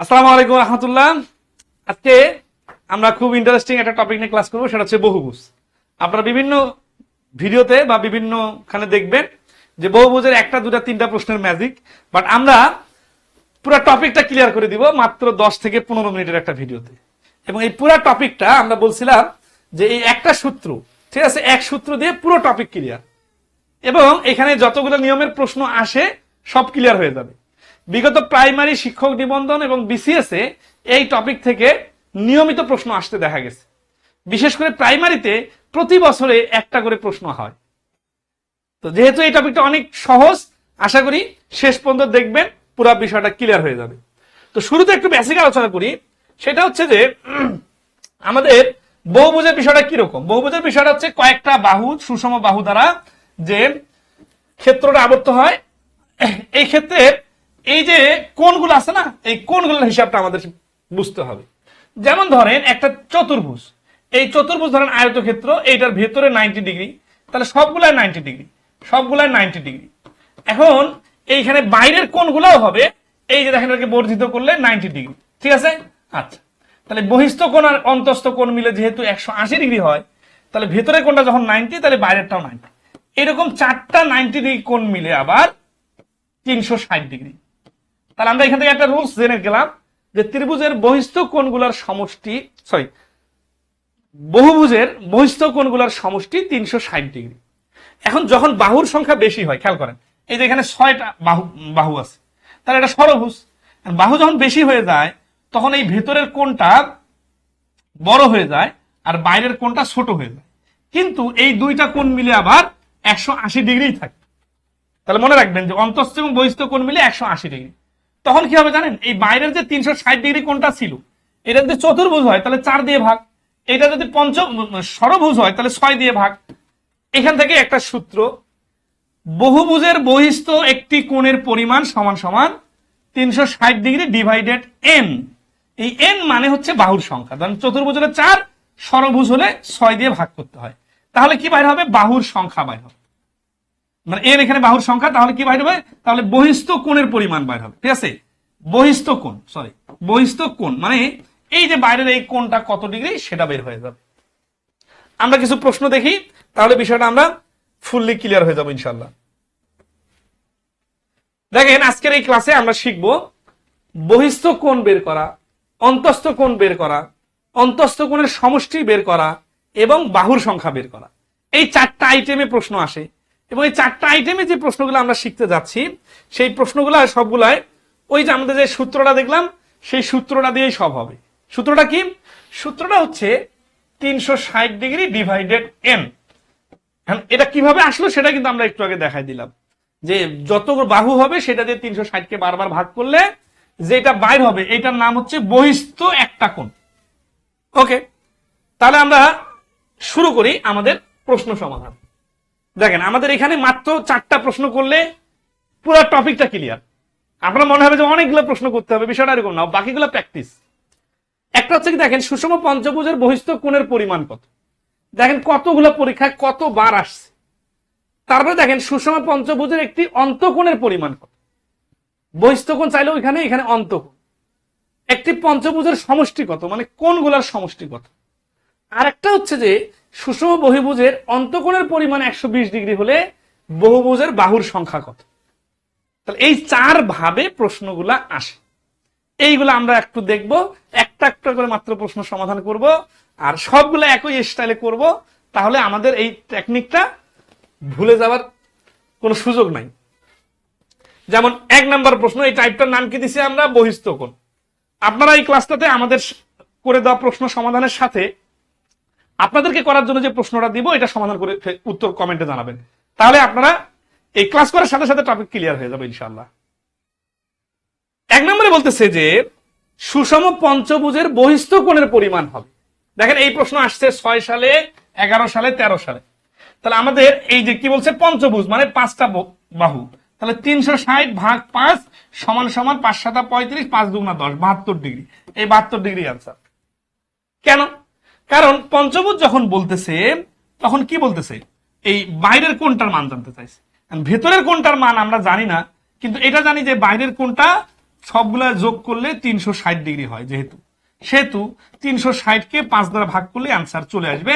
আসসালামু আলাইকুম রহমতুল্লাহ। আজকে আমরা খুব ইন্টারেস্টিং একটা টপিক নিয়ে ক্লাস করবো, সেটা হচ্ছে বহুভুজ। আপনারা বিভিন্ন ভিডিওতে বা বিভিন্নখানে দেখবেন যে বহুভুজের একটা দুটা তিনটা প্রশ্নের ম্যাজিক, বাট আমরা পুরো টপিকটা ক্লিয়ার করে দিব মাত্র 10 থেকে 15 মিনিটের একটা ভিডিওতে। এবং এই পুরো টপিকটা আমরা বলছিলাম যে এই একটা সূত্র, ঠিক আছে, এক সূত্র দিয়ে পুরো টপিক ক্লিয়ার, এবং এখানে যতগুলো নিয়মের প্রশ্ন আসে সব ক্লিয়ার হয়ে যাবে। বিগত প্রাইমারি শিক্ষক নিবন্ধন এবং বিসিএস এ এই টপিক থেকে নিয়মিত প্রশ্ন আসতে দেখা গেছে। বিশেষ করে প্রাইমারিতে প্রতি বছরে একটা করে প্রশ্ন হয়। তো যেহেতু এই টপিকটা অনেক সহজ, আশা করি শেষ পর্যন্ত দেখবেন পুরো বিষয়টা ক্লিয়ার হয়ে যাবে। তো শুরুতে একটু বেসিক আলোচনা করি, সেটা হচ্ছে যে আমাদের বহুভুজের বিষয়টা কিরকম। বহুভুজের বিষয়টা হচ্ছে কয়েকটা বাহু, সুষম বাহু দ্বারা যে ক্ষেত্রটা আবর্ত হয়। এই ক্ষেত্রে এই যে কোণগুলো আছে না, এই কোণগুলোর হিসাবটা আমাদের বুঝতে হবে। যেমন ধরেন একটা চতুর্ভুজ, এই চতুর্ভুজ ধরেন আয়তক্ষেত্র, এইটার ভেতরে 90 ডিগ্রি, তাহলে সবগুলাই 90 ডিগ্রি, সবগুলাই 90 ডিগ্রি। এখন এইখানে বাইরের কোণগুলোও হবে, এই যে দেখেন এটাকে বর্ধিত করলে 90 ডিগ্রি, ঠিক আছে। আচ্ছা, তাহলে বহিস্থ কোণ আর অন্তস্থ কোণ মিলে যেহেতু 180 ডিগ্রি হয়, তাহলে ভেতরের কোণটা যখন 90, তাহলে বাইরেরটাও 90। এরকম চারটা 90 ডিগ্রি কোণ মিলে আবার 360 ডিগ্রি। তাহলে আমরা এখান থেকে একটা রুলস জেনে গেলাম যে ত্রিভুজের বহিস্থ কোণগুলোর সমষ্টি, বহুভুজের বহিস্থ কোণগুলোর সমষ্টি 360 ডিগ্রি। এখন যখন বাহুর সংখ্যা বেশি হয়, খেয়াল করেন এই যে এখানে 6টা বাহু আছে, তাহলে এটা ষড়ভুজ। বাহু যখন বেশি হয়ে যায় তখন এই ভেতরের কোণটা বড় হয়ে যায় আর বাইরের কোণটা ছোট হয়ে যায়, কিন্তু এই দুইটা কোণ মিলে আবার 180 ডিগ্রি থাকে। তাহলে মনে রাখবেন যে অন্তস্থ এবং বহিস্থ কোণ মিলে 180 ডিগ্রি। তখন কি হবে জানেন, এই বাইরের যে 360 ডিগ্রি কোণটা ছিল, এটা যদি চতুর্ভুজ হয় তাহলে 4 দিয়ে ভাগ, এটা যদি ষড়ভুজ হয় তাহলে 6 দিয়ে ভাগ। এখান থেকে একটা সূত্র, বহুভুজের বহিস্থ একটি কোণের পরিমাণ সমান সমান 360 ডিগ্রি ডিভাইডেড এন। এই এন মানে হচ্ছে বাহুর সংখ্যা। ধরেন চতুর্ভুজ হলে 4, ষড়ভুজ হলে 6 দিয়ে ভাগ করতে হয়। তাহলে কি বাইর হবে, বাহুর সংখ্যা বাইর হবে। মানে এর এখানে বাহুর সংখ্যা, তাহলে কি বাইর হবে, তাহলে বহিস্থ কোণের পরিমাণ বাইর হবে, ঠিক আছে। বহিস্থ কোণ, বহিস্থ কোণ মানে এই যে বাইরের এই কোণটা কত ডিগ্রি সেটা বের হয়ে যাবে। আমরা কিছু প্রশ্ন দেখি, তাহলে বিষয়টা আমরা ফুললি ক্লিয়ার হয়ে যাবো ইনশাল্লাহ। দেখেন আজকের এই ক্লাসে আমরা শিখব বহিস্থ কোণ বের করা, অন্তস্থ কোণ বের করা, অন্তস্থ কোণের সমষ্টি বের করা এবং বাহুর সংখ্যা বের করা। এই 4টা আইটেমে প্রশ্ন আসে, এবং এই 4টা আইটেমে যে প্রশ্নগুলো আমরা শিখতে যাচ্ছি সেই প্রশ্নগুলো সবগুলাই ওই যে আমাদের যে সূত্রটা দেখলাম সেই সূত্রটা দিয়েই সব হবে। সূত্রটা কি? সূত্রটা হচ্ছে 360 ডিগ্রি ডিভাইডেড এন। এটা কিভাবে আসলো সেটা কিন্তু আমরা একটু আগে দেখাই দিলাম, যে যত বাহু হবে সেটা দিয়ে 360 কে বারবার ভাগ করলে যেটা বাইর হবে এটার নাম হচ্ছে বহিস্থ একটা কোণ। ওকে, তাহলে আমরা শুরু করি আমাদের প্রশ্ন সমাধান। দেখেন আমাদের এখানে মাত্র 4টা প্রশ্ন করলে পুরো টপিকটা ক্লিয়ার। আপনার মনে হবে যে অনেকগুলো প্রশ্ন করতে হবে, বিষয়টা এরকম না, বাকিগুলো প্র্যাকটিস। একটা হচ্ছে কি, দেখেন সুষম পঞ্চভুজের বহিস্থ কোণের পরিমাণ কত। দেখেন কতগুলো পরীক্ষায় কতবার আসছে। তারপরে দেখেন সুষম পঞ্চভুজের একটি অন্তঃকোণের পরিমাণ কত। বহিস্থ কোণ চাইলেও এখানে অন্তঃকোণ। একটি পঞ্চভুজের সমষ্টি কত, মানে কোণগুলোর সমষ্টি কত। আর একটা হচ্ছে যে সুষম বহির্ভুজের অন্তঃকোণের পরিমাণ 120 ডিগ্রি হলে বহুভুজের বাহুর সংখ্যা কত। তাহলে এই 4 ভাবে প্রশ্নগুলা আসে, এইগুলো আমরা একটু দেখব, একটা একটা করে মাত্র প্রশ্ন সমাধান করব, আর সবগুলো একই স্টাইলে করব। তাহলে আমাদের এই টেকনিকটা ভুলে যাওয়ার কোনো সুযোগ নাই। যেমন 1 নাম্বার প্রশ্ন, এই টাইপটার নাম কি দিছি আমরা, বহিস্থ কোণ। আপনারা এই ক্লাসটাতে আমাদের করে দেওয়া প্রশ্ন সমাধানের সাথে আপনাদেরকে করার জন্য যে প্রশ্নটা দিব এটা সমাধান করে উত্তর কমেন্টে জানাবেন, তাহলে আপনারা এই ক্লাস করার সাথে সাথে টপিক ক্লিয়ার হয়ে যাবে ইনশাআল্লাহ। 1 নম্বরে বলতেছে যে সুষম পঞ্চভুজের বহিস্থ কোণের পরিমাণ হবে। দেখেন এই প্রশ্ন আসছে 6 সালে, 11 সালে, 13 সালে। তাহলে আমাদের এই যে কি বলছে, পঞ্চভুজ মানে 5টা বাহু, তাহলে 360 ভাগ 5 সমান সমান 5 7 35, 5 2 10, 72 ডিগ্রি। এই 72 ডিগ্রি আনসার। কেন? কারণ পঞ্চভুজ যখন বলতেছে তখন কি বলতেছে, এই বাইরের কোণটার মান জানতে চাইছে। ভেতরের কোণটার মান আমরা জানি না, কিন্তু এটা জানি যে বাইরের কোণটা সবগুলা যোগ করলে 360 ডিগ্রি হয়, সেহেতু 360 কে 5 দ্বারা ভাগ করলে অ্যান্সার চলে আসবে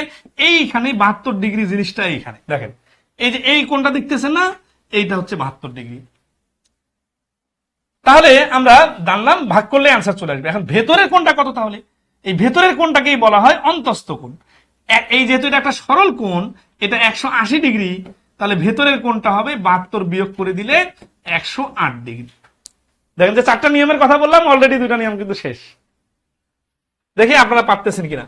এইখানে 72 ডিগ্রি। জিনিসটা এইখানে দেখেন, এই যে এই কোণটা দেখতেছেন না, এইটা হচ্ছে 72 ডিগ্রি। তাহলে আমরা জানলাম ভাগ করলে অ্যান্সার চলে আসবে। এখন ভেতরের কোণটা কত? তাহলে এই ভেতরের কোণটাকেই বলা হয় অন্তস্থ কোণ। এই যেহেতু এটা একটা সরল কোণ, এটা 180 ডিগ্রি, তাহলে ভেতরের কোণটা হবে 72 বিয়োগ করে দিলে 108 ডিগ্রি। দেখেন যে 4টা নিয়মের কথা বললাম, অলরেডি 2টা নিয়ম কিন্তু শেষ। দেখি আপনারা পারতেছেন কিনা।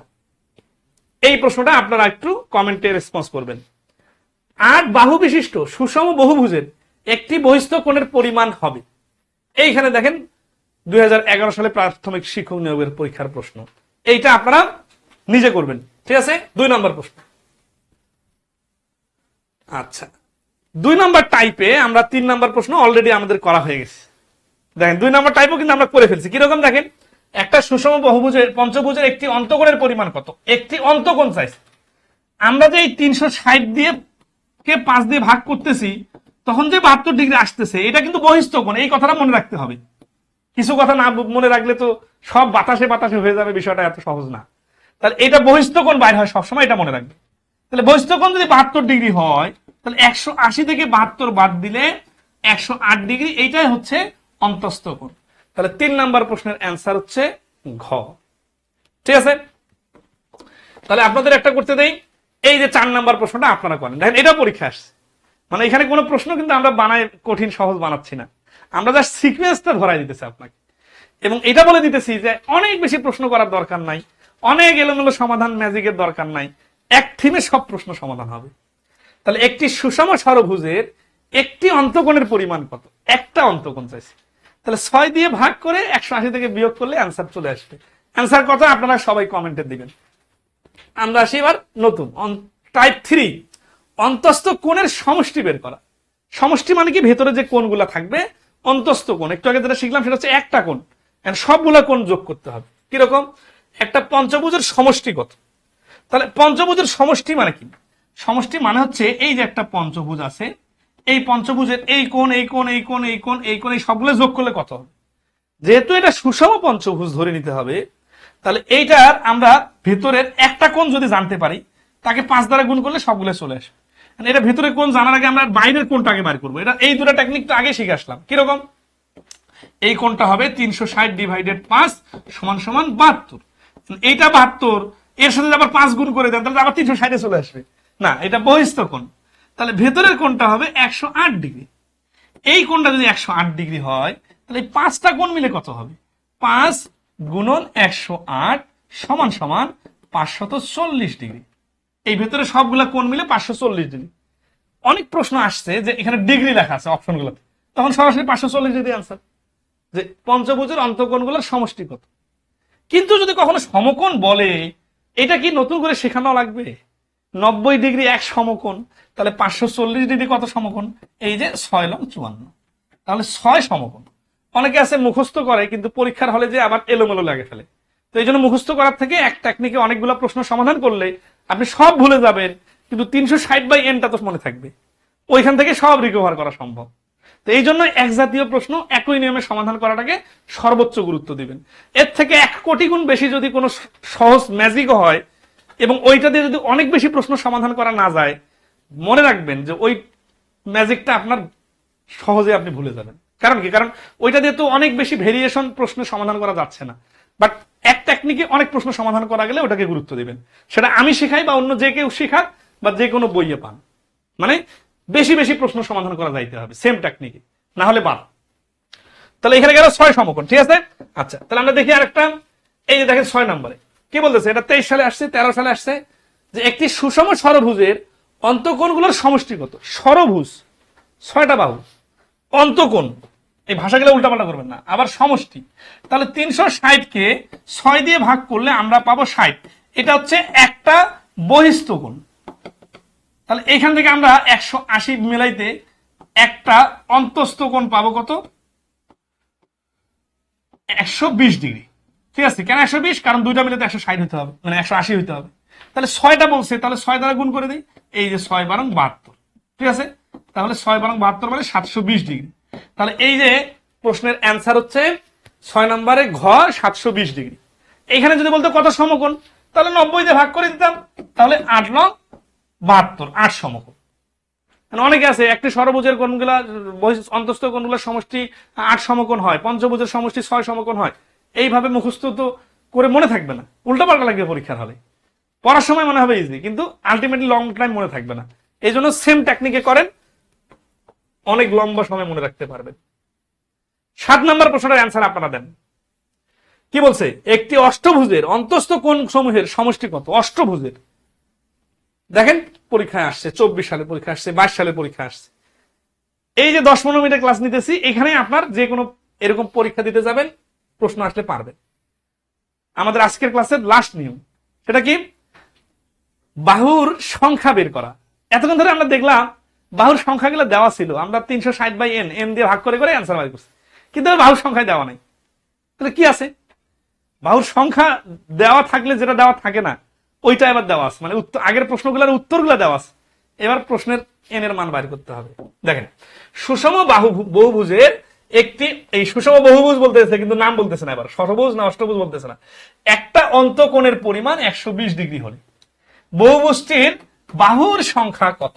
এই প্রশ্নটা আপনারা একটু কমেন্টে রেসপন্স করবেন। 8 বাহু বিশিষ্ট সুষম বহুভুজের একটি বহিস্থ কোণের পরিমাণ হবে। এইখানে দেখেন 2011 সালে প্রাথমিক শিক্ষক নিয়োগের পরীক্ষার প্রশ্ন। এইটা আপনারা নিজে করবেন, ঠিক আছে? 2 নম্বর প্রশ্ন। আচ্ছা, 2 নম্বর টাইপে আমরা 3 নম্বর প্রশ্ন অলরেডি আমাদের করা হয়ে গেছে। দেখেন 2 নম্বর টাইপও কিন্তু আমরা করে ফেলছি। কিরকম দেখেন, একটা সুষম বহুভুজের পঞ্চভুজের একটি অন্তকোণের পরিমাণ কত? একটি অন্তকোণ চাইছে। আমরা যে এই 360 দিয়ে কে 5 দিয়ে ভাগ করতেছি, তখন যে 72 ডিগ্রি আসতেছে, এটা কিন্তু বহিস্থ কোণ। এই কথাটা মনে রাখতে হবে। কিছু কথা না মনে রাখলে তো সব বাতাসে বাতাসে হয়ে যাবে, বিষয়টা এত সহজ না। তাহলে এটা বহিস্থ কোণ বাইর হয় সবসময়, এটা মনে রাখবে। তাহলে বহিস্থ কোণ যদি 72 ডিগ্রি হয়, তাহলে 180 থেকে 72 বাদ দিলে 108 ডিগ্রি, এইটাই হচ্ছে অন্তস্থ কোণ। তাহলে 3 নাম্বার প্রশ্নের অ্যান্সার হচ্ছে ঘ। ঠিক আছে? তাহলে আপনাদের একটা করতে দেই, এই যে 4 নাম্বার প্রশ্নটা আপনারা করেন। দেখেন এটা পরীক্ষা আসছে, মানে এখানে কোনো প্রশ্ন কিন্তু আমরা বানাই কঠিন সহজ বানাচ্ছি না, আমরা জাস্ট সিকোয়েন্সটা ধরাই দিতেছি আপনাকে। এবং এটা বলে দিতেছি যে অনেক বেশি প্রশ্ন করার দরকার নাই, অনেক এলোমেলো সমাধান ম্যাজিকের দরকার নাই, এক থিমে সব প্রশ্ন সমাধান হবে। তাহলে একটি সুষম ষড়ভুজের একটি অন্তকোণের পরিমাণ কত? একটা অন্তকোণ চাইছে, তাহলে 6 দিয়ে ভাগ করে 180 থেকে বিয়োগ করলে অ্যান্সার চলে আসবে। অ্যান্সার কত আপনারা সবাই কমেন্টে দিবেন। আমরা আসি এবার নতুন টাইপ 3, অন্তস্থ কোণের সমষ্টি বের করা। সমষ্টি মানে কি? ভেতরে যে কোণগুলা থাকবে অন্তস্থ কোণ। একটু আগে যেটা শিখলাম সেটা হচ্ছে একটা কোণ, সবগুলা কোণ যোগ করতে হবে। কিরকম? একটা পঞ্চভুজের সমষ্টি কত? তাহলে পঞ্চভুজের সমষ্টি মানে কি? সমষ্টি মানে হচ্ছে এই যে একটা পঞ্চভুজ আছে, এই পঞ্চভুজের এই কোণ, এই কোণ, এই কোণ, এই কোণ, এই কোণ, এই সবগুলো যোগ করলে কত হবে? যেহেতু এটা সুষম পঞ্চভুজ ধরে নিতে হবে, তাহলে এইটার আমরা ভেতরের একটা কোণ যদি জানতে পারি, তাকে 5 দ্বারা গুণ করলে সবগুলো চলে আসবে। এটা ভেতরে কোণ জানার আগে আমরা বাইরের কোণটা আগে বার করবো। এটা এই দুটো টেকনিক তো আগে শিখে আসলাম। কিরকম? এই কোণটা হবে 360 ডিভাইডেড 5 সমান সমান 72। এইটা 72, এর সাথে আবার 5 গুণ করে দেন, তাহলে আবার 360 চলে আসবে না, এটা বহিস্থ কোণ। তাহলে ভেতরের কোণটা হবে 108 ডিগ্রি। এই কোণটা যদি 108 ডিগ্রি হয়, তাহলে এই 5টা কোণ মিলে কত হবে? 5 গুণন 108 সমান সমান 540 ডিগ্রি। এই ভেতরে সবগুলা কোণ মিলে 540 ডিগ্রি। অনেক প্রশ্ন আসছে যে এখানে ডিগ্রি লেখা আছে অপশনগুলোতে, তখন সরাসরি 540 ডিগ্রি আনসার, যে পঞ্চভুজের অন্তঃকোণগুলোর সমষ্টি কত। কিন্তু যদি কখনো সমকোণ বলে, এটা কি নতুন করে শেখানো লাগবে? 90 ডিগ্রি এক সমকোণ, তাহলে 540 ডিগ্রি কত সমকোণ? এই যে 6 লং 54, তাহলে 6 সমকোণ। অনেকে আছে মুখস্থ করে, কিন্তু পরীক্ষার হলে যে আবার এলোমেলো লাগে ফেলে। তো এই জন্য মুখস্থ করার থেকে এক টেকনিকে অনেকগুলো প্রশ্ন সমাধান করলে আপনি সব ভুলে যাবেন, কিন্তু 360/n তো মনে থাকবে, ওইখান থেকে সব রিকভার করা সম্ভব। তো এই জন্য এক জাতীয় প্রশ্ন একই নিয়মে সমাধান করাটাকে সর্বোচ্চ গুরুত্ব দিবেন। এর থেকে 1 কোটি গুণ বেশি যদি কোনো সহজ ম্যাজিকও হয়, এবং ওইটা দিয়ে যদি অনেক বেশি প্রশ্ন সমাধান করা না যায়, মনে রাখবেন যে ওই ম্যাজিকটা আপনার সহজে আপনি ভুলে যাবেন। কারণ কি? কারণ ওইটা দিয়ে তো অনেক বেশি ভেরিয়েশন প্রশ্নের সমাধান করা যাচ্ছে না, বাট এক টেকনিকে অনেক প্রশ্ন সমাধান করা গেলে ওটাকে গুরুত্ব দিবেন। সেটা আমি শেখাই বা অন্য যে কেউ শেখাক বা যে কোনো বইয়ে পান, মানে বেশি বেশি প্রশ্ন সমাধান করা যাইতে হবে সেম টেকনিকে, না হলে বাদ। তাহলে এখানে গেল 6 সমকোণ, ঠিক আছে? আচ্ছা, তাহলে আমরা দেখি আরেকটা। এই যে দেখেন 6 নম্বরে কি বলতেছে, এটা 23 সালে আসছে, 13 সালে আসছে, যে একটি সুষম ষড়ভুজের অন্তঃকোণগুলোর সমষ্টি কত? ষড়ভুজ 6টা বাহু, অন্তঃকোণ, এই ভাষাগুলো উল্টাপাল্টা করবেন না। আবার সমষ্টি, তাহলে 360 কে 6 দিয়ে ভাগ করলে আমরা পাবো 60। এটা হচ্ছে একটা বহিস্থ কোণ। তাহলে এখান থেকে আমরা 180 মিলাইতে একটা অন্তস্থ কোণ পাবো কত? 120 ডিগ্রি। ঠিক আছে? কেন 120? কারণ দুইটা মিলে 160 হতে হবে, মানে 180 হতে হবে। তাহলে 6টা বলছে, তাহলে 6 দ্বারা গুণ করে দিই। এই যে 6 বারং 72, ঠিক আছে? তাহলে 6 বারং 72 মানে 720 ডিগ্রি। তাহলে এই যে প্রশ্নের অ্যান্সার হচ্ছে 6 নম্বরে ঘ 720 ডিগ্রি। এখানে যদি বলতো কত সমকোণ, তাহলে 90 দিয়ে ভাগ করে দিতাম, তাহলে 8 9 72, 8 সমকোণ। অনেকে আছে একটি ষড়ভুজের কোণগুলা অন্তস্থ কোণগুলোর সমষ্টি 8 সমকোণ হয়, পঞ্চভুজের সমষ্টি 6 সমকোণ হয়। এইভাবে মুখস্থ তো করে মনে থাকবে না, উল্টাপাল্টা লাগবে পরীক্ষার হলে। পড়ার সময় মনে হবে ইজি, কিন্তু আলটিমেটলি লং টাইম মনে থাকবে না। এই জন্য সেম টেকনিকে করেন, অনেক লম্বা সময় মনে রাখতে পারবেন। 7 নম্বর প্রশ্নের অ্যান্সার আপনারা দেন। কি বলছে? একটি অষ্টভুজের অন্তস্থ কোণ সমূহের সমষ্টি কত? অষ্টভুজের দেখেন পরীক্ষায় আসছে, 24 সালে পরীক্ষা আসছে, 22 সালে পরীক্ষা আসছে। এই যে 10-15 মিনিটের ক্লাস নিতেছি, এখানে আপনার যে কোনো এরকম পরীক্ষা দিতে যাবেন, প্রশ্ন আসলে পারবেন। আমাদের আজকের ক্লাসের লাস্ট নিয়ম, সেটা কি? বাহুর সংখ্যা বের করা। এতক্ষণ ধরে আমরা দেখলাম বাহুর সংখ্যাগুলো দেওয়া ছিল, আমরা 360/n n দিয়ে ভাগ করে করে অ্যান্সার বাই করছি, কিন্তু বাহুর সংখ্যায় দেওয়া নাই। তাহলে কি আছে? বাহুর সংখ্যা দেওয়া থাকলে যেটা দেওয়া থাকে না ওইটা এবার দেওয়া আছে, মানে আগের প্রশ্নগুলোর উত্তরগুলো দেওয়া আছে। এবার প্রশ্নের n এর মান বাইর করতে হবে। দেখেন, সুষম বহুভুজের একটি, এই সুষম বহুভুজ বলতেছে কিন্তু নাম বলতেছে না, এবার ষড়ভুজ না অষ্টভুজ বলতেছে না। একটা অন্তঃকোণের পরিমাণ 120 ডিগ্রি হলে বহুভুজটির বাহুর সংখ্যা কত?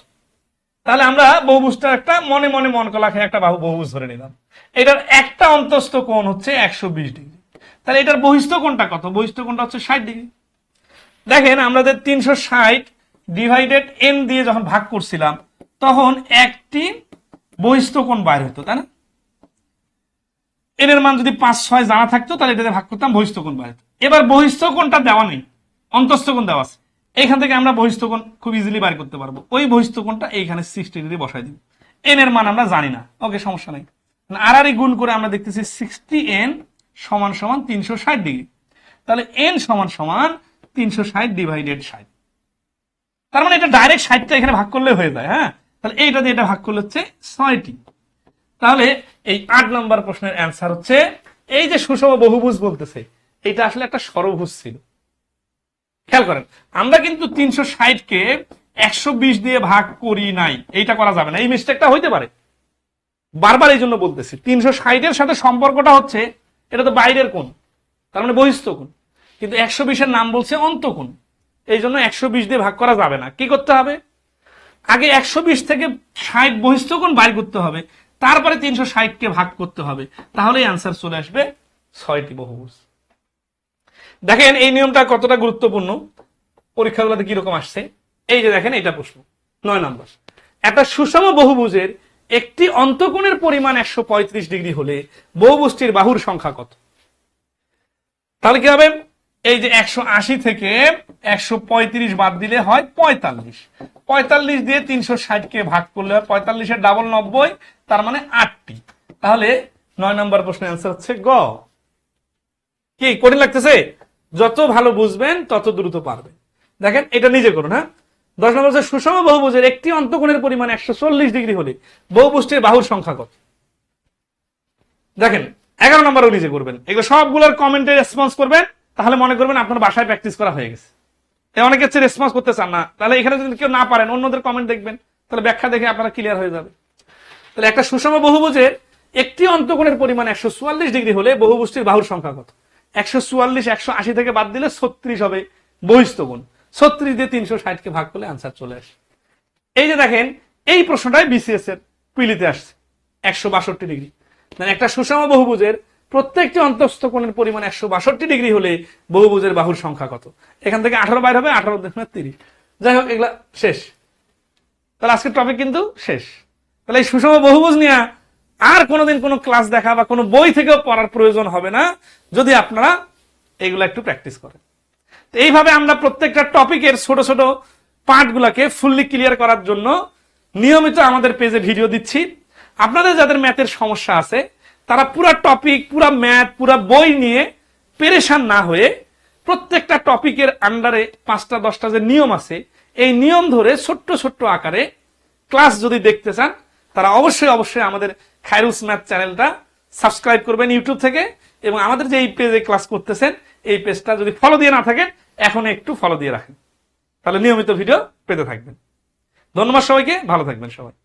তাহলে আমরা বহুভুজটা একটা মনে মনে মন কলা খেয়ে একটা বহুভুজ ধরে নিলাম। এটার একটা অন্তস্থ কোণ হচ্ছে 120 ডিগ্রি। তাহলে এটার বহিস্থ কোণটা কত? বহিস্থ কোণটা হচ্ছে 60 ডিগ্রি। দেখেন, আমরা 360 ডিভাইডেড n দিয়ে যখন ভাগ করছিলাম, তখন একটি বহিস্থ কোণ বাইর হতো, তাই না? n এর মান যদি 5 6 জানা থাকতো, তাহলে এটাতে ভাগ করতাম, বহিস্থ কোণ বাইর হতো। এবার বহিস্থ কোণটা দেওয়া নেই, অন্তস্থ কোণ দেওয়া আছে। এখান থেকে আমরা বহিস্থ কোণ খুব ইজিলি বাইর করতে পারবো। ওই বহিস্থ কোণটা এইখানে 60 ডিগ্রি বসাই দিব। n এর মান আমরা জানি না, ওকে, সমস্যা নেই। আর গুণ করে আমরা দেখতেছি 60n সমান সমান 360 ডিগ্রি। তাহলে n সমান সমান 360 ডিভাইডেড 60। তার মানে এটা ডাইরেক্ট 60টা এখানে ভাগ করলে হয়ে যায়। হ্যাঁ, তাহলে এইটা দিয়ে এটা ভাগ করলে হচ্ছে 6টি। তাহলে এই 8 নম্বর প্রশ্নের অ্যান্সার হচ্ছে, এই যে সুষম বহুভুজ বলতেছে, এটা আসলে একটা ষড়ভুজ ছিল। খেয়াল করেন, আমরা কিন্তু 360 কে 120 দিয়ে ভাগ করি নাই, এইটা করা যাবে না, এই মিস্টেকটা হইতে পারে। বারবার এই জন্য বলতেছি, 360 এর সাথে সম্পর্কটা হচ্ছে এটা তো বাইরের কোণ, তার মানে বহিস্থ কোণ, কিন্তু 120 এর নাম বলছে অন্তঃকোণ। এই জন্য 120 দিয়ে ভাগ করা যাবে না। কি করতে হবে? আগে 120 থেকে 60 বহিস্থ কোণ বাইর করতে হবে, তারপরে 360 কে ভাগ করতে হবে, তাহলেই অ্যান্সার চলে আসবে 6টি বহুভুজ। দেখেন এই নিয়মটা কতটা গুরুত্বপূর্ণ, পরীক্ষাগুলোতে কিরকম আসছে। এই যে দেখেন, এটা প্রশ্ন 9 নম্বর। একটা সুষম বহুভুজের একটি অন্তঃকোণের পরিমাণ 135 ডিগ্রি হলে বহুভুজটির বাহুর সংখ্যা কত? তাহলে কি হবে? এই যে 180 থেকে 135 বাদ দিলে হয় 45। 45 দিয়ে 360 কে ভাগ করলে হয় 45 এর ডাবল 90, তার মানে 8টি। তাহলে 9 নম্বর প্রশ্নের অ্যান্সার হচ্ছে গ। কি কঠিন লাগতেছে? যত ভালো বুঝবেন তত দ্রুত পারবেন। দেখেন, এটা নিজে করুন। হ্যাঁ, 10 নম্বর হচ্ছে সুষম বহুভুজের একটি অন্তঃকোণের পরিমাণ 140 ডিগ্রি হলে বহুভুজটির বাহুর সংখ্যা কত? দেখেন, 11 নম্বরও নিজে করবেন। এগুলো সবগুলোর কমেন্টে রেসপন্স করবেন, তাহলে মনে করবেন আপনার বাসায় প্র্যাকটিস করা হয়ে গেছে। অনেকে হচ্ছে রেসপন্স করতে চান না, তাহলে এখানে যদি কেউ না পারেন অন্যদের কমেন্ট দেখবেন, তাহলে ব্যাখ্যা দেখে আপনারা ক্লিয়ার হয়ে যাবে। তাহলে একটা সুষম বহুভুজের একটি অন্তঃকোণের পরিমাণ 144 ডিগ্রি হলে বহুভুজটির বাহুর সংখ্যা কত? 144 180 থেকে বাদ দিলে 36 হবে বহিস্থ কোণ। 36 দিয়ে 360 কে ভাগ করলে আনসার চলে আসে। এই যে দেখেন, এই প্রশ্নটাই বিসিএস এর পিলিতে আসছে 162 ডিগ্রি। মানে একটা সুষম বহুভুজের প্রত্যেকটি অন্তঃস্থ কোণের পরিমাণ 162 ডিগ্রি হলে বহুভুজের বাহুর সংখ্যা কত? এখান থেকে 18 বাইর হবে, 18×30। যাই হোক, এগুলা শেষ। তাহলে আজকের টপিক কিন্তু শেষ। তাহলে এই সুষম বহুভুজ নিয়ে আর কোনোদিন কোনো ক্লাস দেখা বা কোনো বই থেকেও পড়ার প্রয়োজন হবে না, যদি আপনারা এগুলা একটু প্র্যাকটিস করেন। তো এইভাবে আমরা প্রত্যেকটা টপিকের ছোট ছোট পার্টগুলোকে ফুললি ক্লিয়ার করার জন্য নিয়মিত আমাদের পেজে ভিডিও দিচ্ছি। আপনাদের যাদের ম্যাথের সমস্যা আছে, তারা পুরা টপিক, পুরা ম্যাথ, পুরা বই নিয়ে পেরেশান না হয়ে প্রত্যেকটা টপিকের আন্ডারে 5টা 10টা যে নিয়ম আছে, এই নিয়ম ধরে ছোট্ট ছোট্ট আকারে ক্লাস যদি দেখতে চান, তারা অবশ্যই অবশ্যই আমাদের খায়রুস ম্যাথ চ্যানেলটা সাবস্ক্রাইব করবেন ইউটিউব থেকে, এবং আমাদের যে এই পেজে ক্লাস করতেছেন এই পেজটা যদি ফলো দিয়ে না থাকেন, এখন একটু ফলো দিয়ে রাখেন, তাহলে নিয়মিত ভিডিও পেতে থাকবেন। ধন্যবাদ সবাইকে, ভালো থাকবেন সবাই।